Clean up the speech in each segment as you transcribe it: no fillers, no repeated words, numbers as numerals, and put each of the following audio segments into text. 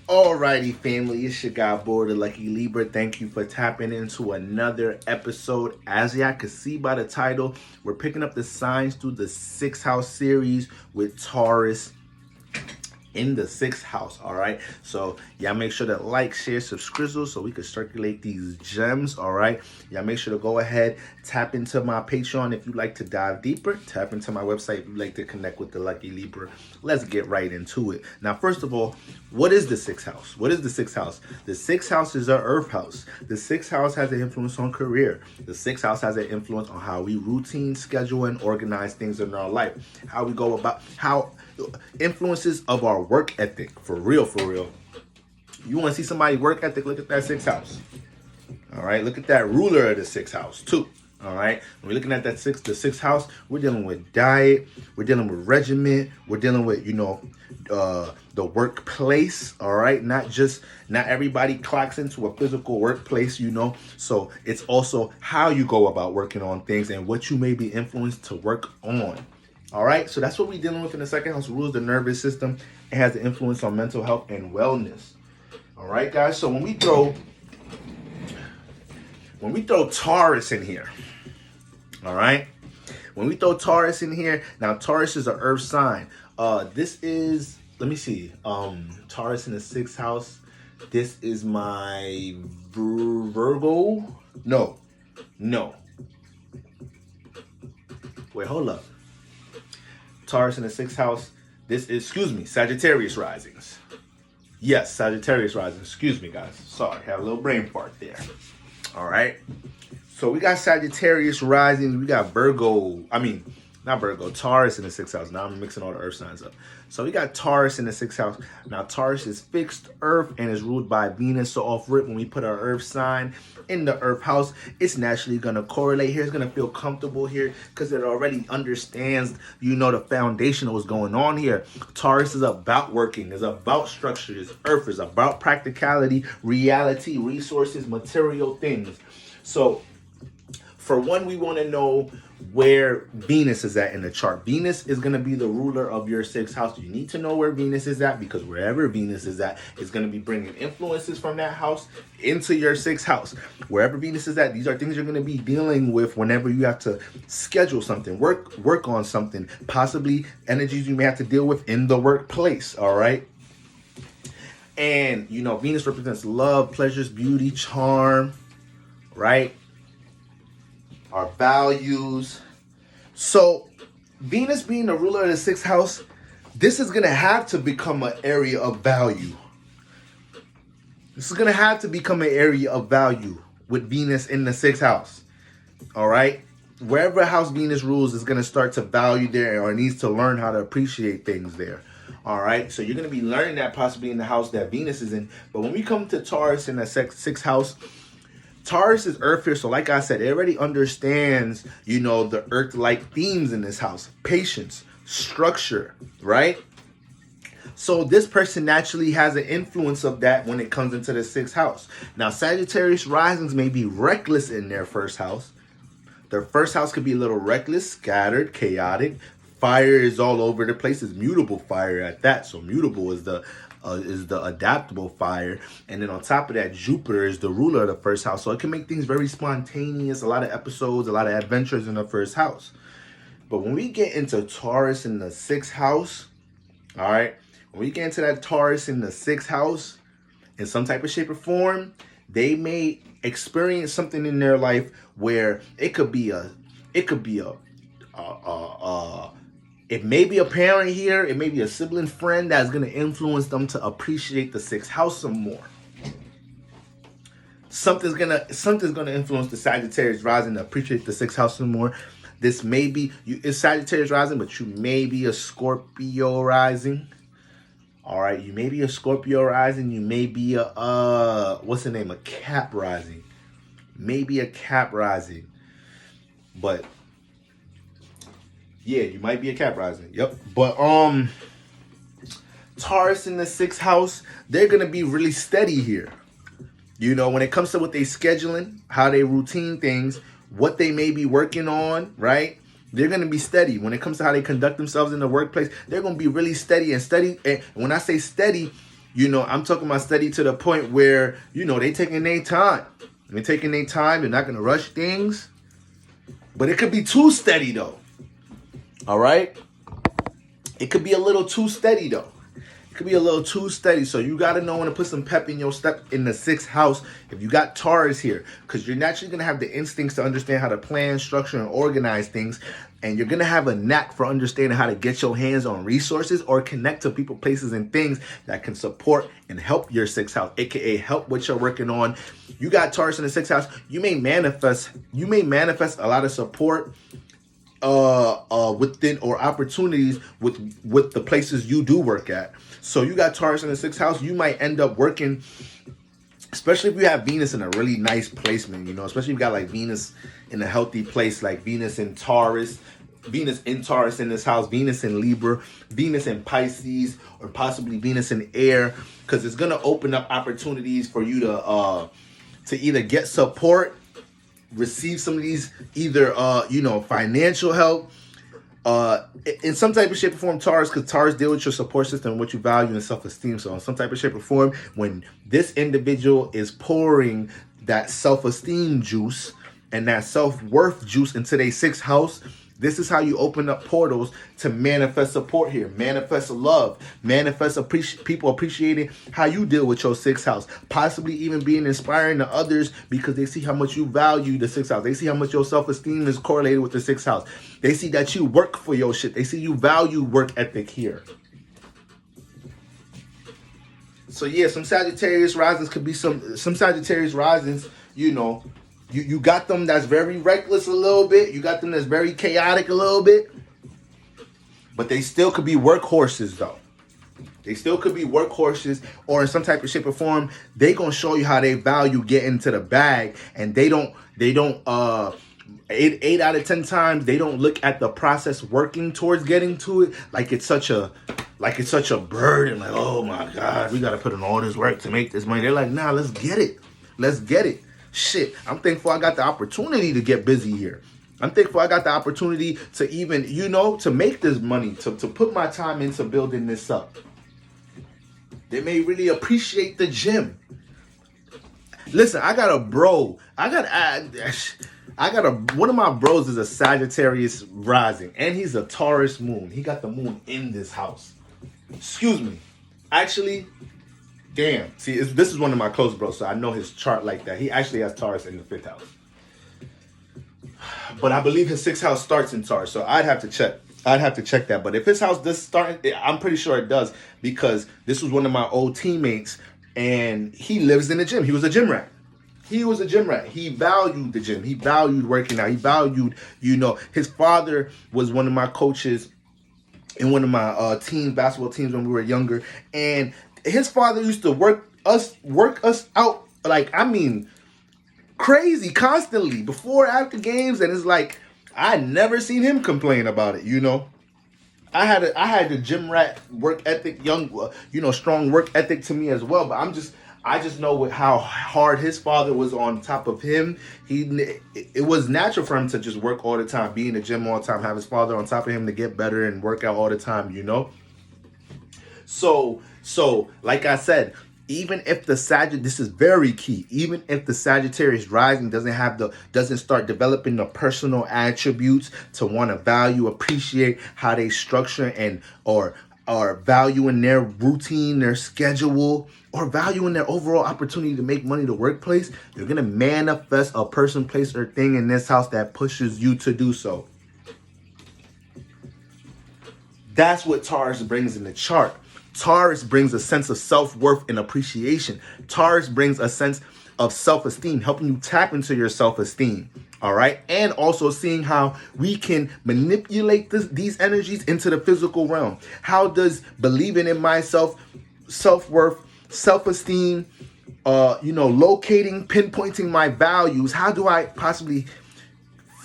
Alrighty, family, it's your guy, Border Lucky Libra. Thank you for tapping into another episode. As y'all can see by the title, we're picking up the signs through the 6th house series with Taurus in the 6th house. All right, so y'all make sure to like, share, subscribe so we can circulate these gems. All right, y'all make sure to go ahead, tap into my Patreon if you'd like to dive deeper. Tap into my website if you'd like to connect with the Lucky Libra. Let's get right into it. Now, first of all, what is the 6th house? What is the 6th house? The 6th house is our earth house. The 6th house has an influence on career. The 6th house has an influence on how we routine, schedule, and organize things in our life. How we go about, how influences of our work ethic. For real, for real. You want to see somebody work ethic? Look at that 6th house. All right, look at that ruler of the 6th house too. All right, when we're looking at that the 6th house, we're dealing with diet, we're dealing with regiment, we're dealing with, the workplace. All right, not everybody clocks into a physical workplace, so it's also how you go about working on things and what you may be influenced to work on. All right, so that's what we're dealing with in the 2nd house. Rules the nervous system. It has an influence on mental health and wellness. All right, guys, so when we throw Taurus in here, all right, when we throw Taurus in here, now Taurus is an earth sign. This is, let me see, Taurus in the 6th house. This is my Virgo. No. Wait, hold up. Taurus in the 6th house. This is, Sagittarius risings. Yes, Sagittarius risings. Excuse me, guys. Sorry, have a little brain fart there. All right. So we got Sagittarius risings. We got Taurus in the 6th house. Now I'm mixing all the earth signs up. So we got Taurus in the 6th house. Now Taurus is fixed earth and is ruled by Venus. So off rip, when we put our earth sign in the earth house, it's naturally going to correlate here. It's going to feel comfortable here because it already understands, the foundation of what's going on here. Taurus is about working, is about structure. This earth is about practicality, reality, resources, material things. So for one, we want to know where Venus is at in the chart. Venus is going to be the ruler of your 6th house. You need to know where Venus is at, because wherever Venus is at is going to be bringing influences from that house into your 6th house. Wherever Venus is at, these are things you're going to be dealing with whenever you have to schedule something, work on something, possibly energies you may have to deal with in the workplace. All right. And, Venus represents love, pleasures, beauty, charm, right? Our values. So Venus being the ruler of the 6th house, this is going to have to become an area of value. This is going to have to become an area of value with Venus in the 6th house. All right. Wherever house Venus rules is going to start to value there, or needs to learn how to appreciate things there. All right. So you're going to be learning that possibly in the house that Venus is in. But when we come to Taurus in the 6th house, Taurus is earth here, so like I said, it already understands, the earth-like themes in this house. Patience, structure, right? So this person naturally has an influence of that when it comes into the 6th house. Now, Sagittarius risings may be reckless in their 1st house. Their 1st house could be a little reckless, scattered, chaotic. Fire is all over the place. It's mutable fire at that. So mutable is the adaptable fire, and then on top of that, Jupiter is the ruler of the 1st house, so it can make things very spontaneous, a lot of episodes, a lot of adventures in the 1st house. But when we get into Taurus in the 6th house, all right, when we get into that Taurus in the 6th house in some type of shape or form, they may experience something in their life where it may be a parent here. It may be a sibling friend that's going to influence them to appreciate the 6th house some more. Something's gonna influence the Sagittarius rising to appreciate the 6th house some more. This may be it's Sagittarius rising, but you may be a Scorpio rising. All right, you may be a Scorpio rising. You may be a a Cap rising. Maybe a Cap rising, but. Yeah, you might be a Cap rising. Yep. But Taurus in the 6th house, they're going to be really steady here. When it comes to what they scheduling, how they routine things, what they may be working on, right? They're going to be steady. When it comes to how they conduct themselves in the workplace, they're going to be really steady and steady. And when I say steady, I'm talking about steady to the point where, they taking their time. They're taking their time. They're not going to rush things. But it could be too steady, though. All right? It could be a little too steady, though. It could be a little too steady. So you got to know when to put some pep in your step in the 6th house if you got Taurus here. Because you're naturally going to have the instincts to understand how to plan, structure, and organize things. And you're going to have a knack for understanding how to get your hands on resources or connect to people, places, and things that can support and help your 6th house, aka help what you're working on. You got Taurus in the 6th house. You may manifest a lot of support within or opportunities with the places you do work at. So you got Taurus in the 6th house. You might end up working, especially if you have Venus in a really nice placement, especially if you got like Venus in a healthy place, like Venus in Taurus in this house, Venus in Libra, Venus in Pisces, or possibly Venus in air, because it's going to open up opportunities for you to either get support, receive some of these, either, financial help, in some type of shape or form, Taurus, because Taurus deal with your support system, what you value, and self-esteem. So in some type of shape or form, when this individual is pouring that self-esteem juice and that self-worth juice into their 6th house, this is how you open up portals to manifest support here, manifest love, manifest people appreciating how you deal with your 6th house, possibly even being inspiring to others because they see how much you value the 6th house. They see how much your self-esteem is correlated with the 6th house. They see that you work for your shit. They see you value work ethic here. So yeah, some Sagittarius risings could be some Sagittarius risings, You got them that's very reckless a little bit. You got them that's very chaotic a little bit. But they still could be workhorses, though. They still could be workhorses, or in some type of shape or form, they gonna show you how they value getting to the bag, and they don't 8 out of 10 times they don't look at the process working towards getting to it like it's such a burden, like, oh my God, we gotta put in all this work to make this money. They're like, nah, let's get it. Shit, I'm thankful I got the opportunity to get busy here. I'm thankful I got the opportunity to even, to make this money, to put my time into building this up. They may really appreciate the gym. Listen, I got a bro. One of my bros is a Sagittarius rising, and he's a Taurus moon. He got the moon in this house. Excuse me. Actually, damn. See, this is one of my close bros, so I know his chart like that. He actually has Taurus in the 5th house. But I believe his 6th house starts in Taurus, so I'd have to check. That. But if his house does start, I'm pretty sure it does, because this was one of my old teammates, and he lives in the gym. He was a gym rat. He valued the gym. He valued working out. He valued, his father was one of my coaches in one of my basketball teams when we were younger, and his father used to work us out, like, I mean, crazy, constantly, before, after games, and it's like, I never seen him complain about it, I had the gym rat work ethic, strong work ethic to me as well, but I just know how hard his father was on top of him. It was natural for him to just work all the time, be in the gym all the time, have his father on top of him to get better and work out all the time, So, like I said, even if this is very key, even if the Sagittarius rising doesn't start developing the personal attributes to want to value, appreciate how they structure and or valuing their routine, their schedule, or valuing their overall opportunity to make money in the workplace, you're going to manifest a person, place, or thing in this house that pushes you to do so. That's what Taurus brings in the chart. Taurus brings a sense of self-worth and appreciation. Taurus brings a sense of self-esteem, helping you tap into your self-esteem. All right. And also seeing how we can manipulate these energies into the physical realm. How does believing in myself, self-worth, self-esteem, locating, pinpointing my values, how do I possibly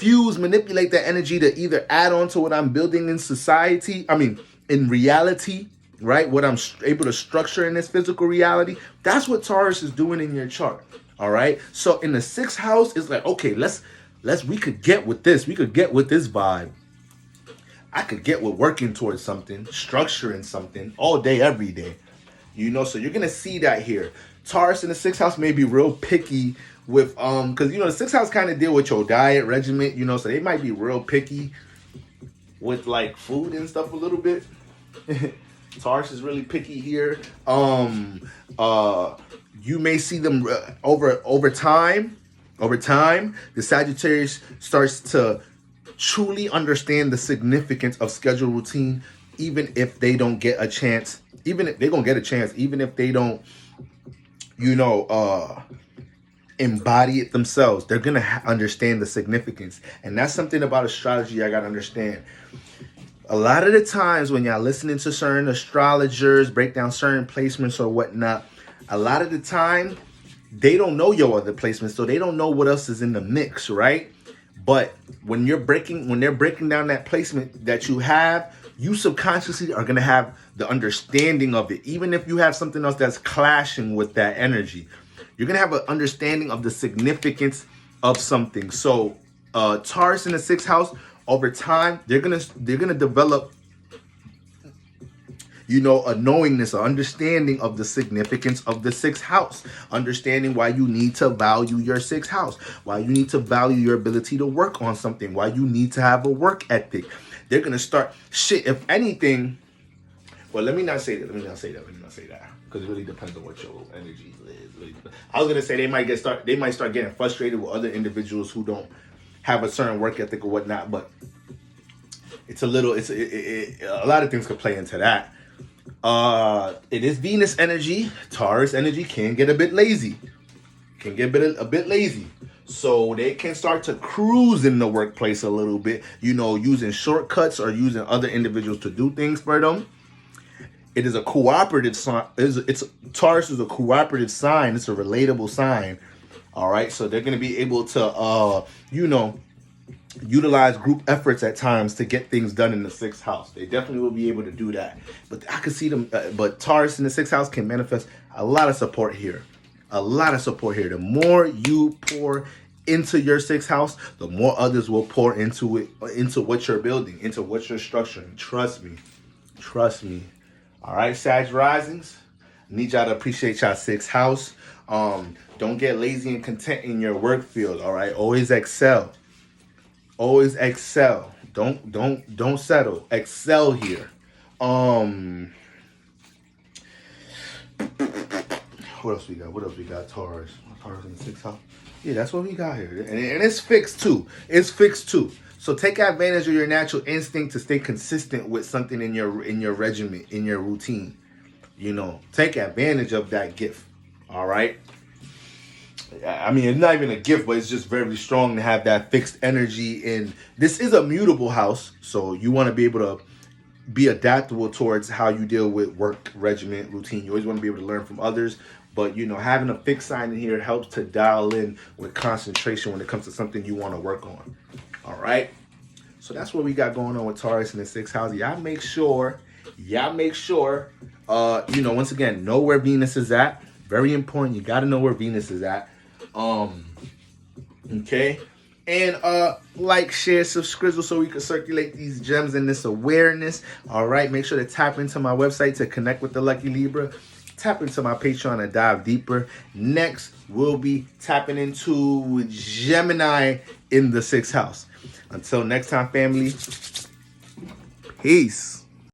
manipulate that energy to either add on to what I'm building in society? In reality, right? What I'm able to structure in this physical reality. That's what Taurus is doing in your chart. All right. So in the 6th house, it's like, okay, we could get with this. We could get with this vibe. I could get with working towards something, structuring something all day, every day. You know, so you're gonna see that here. Taurus in the 6th house may be real picky with because you know the 6th house kind of deal with your diet regimen, you know, so they might be real picky with like food and stuff a little bit. Taurus is really picky here. You may see them over time. Over time, the Sagittarius starts to truly understand the significance of schedule routine, even if they don't get a chance. Even if they're gonna get a chance, even if they don't, you know, embody it themselves, they're gonna understand the significance. And that's something about astrology I gotta understand. A lot of the times when y'all listening to certain astrologers break down certain placements or whatnot, a lot of the time they don't know your other placements, so they don't know what else is in the mix, right? But when they're breaking down that placement that you have, you subconsciously are gonna have the understanding of it. Even if you have something else that's clashing with that energy, you're gonna have an understanding of the significance of something. So Taurus in the 6th house, over time, they're gonna develop, you know, a knowingness, an understanding of the significance of the 6th house, understanding why you need to value your 6th house, why you need to value your ability to work on something, why you need to have a work ethic. They're gonna start shit. If anything, well, let me not say that. Because it really depends on what your energy is. Really, I was gonna say they might start getting frustrated with other individuals who don't have a certain work ethic or whatnot. But a lot of things could play into that. It is Venus energy. Taurus energy can get a bit lazy. A bit lazy. So they can start to cruise in the workplace a little bit, you know, using shortcuts or using other individuals to do things for them. It is a cooperative sign. Taurus is a cooperative sign. It's a relatable sign. All right. So they're going to be able to, you know, utilize group efforts at times to get things done in the 6th house. They definitely will be able to do that. But I could see them, but Taurus in the 6th house can manifest a lot of support here. The more you pour into your 6th house, the more others will pour into it, into what you're building, into what you're structuring. Trust me. All right, Sag risings. Need y'all to appreciate y'all 6th house. Don't get lazy and content in your work field. All right, always excel. Don't settle. Excel here. What else we got? Taurus in the 6th house. Yeah, that's what we got here. And it's fixed too. So take advantage of your natural instinct to stay consistent with something in your regimen, in your routine. You know, take advantage of that gift. All right. I mean, it's not even a gift, but it's just very strong to have that fixed energy. And this is a mutable house, so you want to be able to be adaptable towards how you deal with work, regimen, routine. You always want to be able to learn from others. But, you know, having a fixed sign in here helps to dial in with concentration when it comes to something you want to work on. All right. So that's what we got going on with Taurus in the 6th house. Y'all make sure, you know, once again, know where Venus is at. Very important. You got to know where Venus is at. Okay. And like, share, subscribe so we can circulate these gems and this awareness. All right. Make sure to tap into my website to connect with the Lucky Libra. Tap into my Patreon and dive deeper. Next, we'll be tapping into Gemini in the 6th house. Until next time, family. Peace.